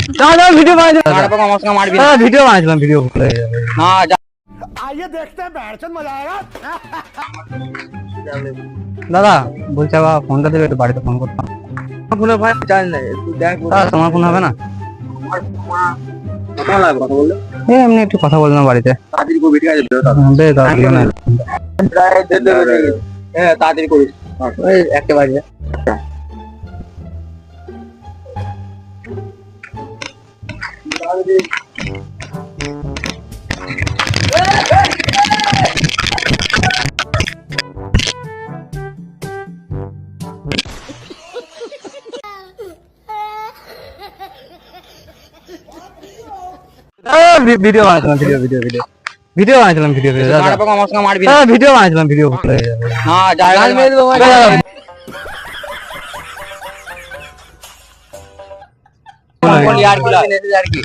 না ভিডিও বানাচ্ছিলাম, আমার সঙ্গে মারবি না। ভিডিও বানাচ্ছিলাম, ভিডিও না যা। आइए देखते हैं बैठचंद मजा आएगा। দাদা বলছি আবার ফোনটা দেবে, একটু বাড়িতে ফোন করতাম। ফোনে ভাই চার্জ নাই, তুই দেখ। দাদা তোমার ফোন হবে না? কত লাগবে কথা বললে? এমনি একটু কথা বললাম বাড়িতে। তাড়াতাড়ি করবি, ঠিক আছে? বেশ দাদা, দিও না। প্রায় হ্যাঁ তাড়াতাড়ি করিস। ওই একটা বাজে। ভিডিও বানাচ্ছিলাম, ভিডিও বানাচ্ছিলাম, আমার সঙ্গে মারবি না। ভিডিও বানাচ্ছিলাম, না জায়গা মেরে দেবো। আর কি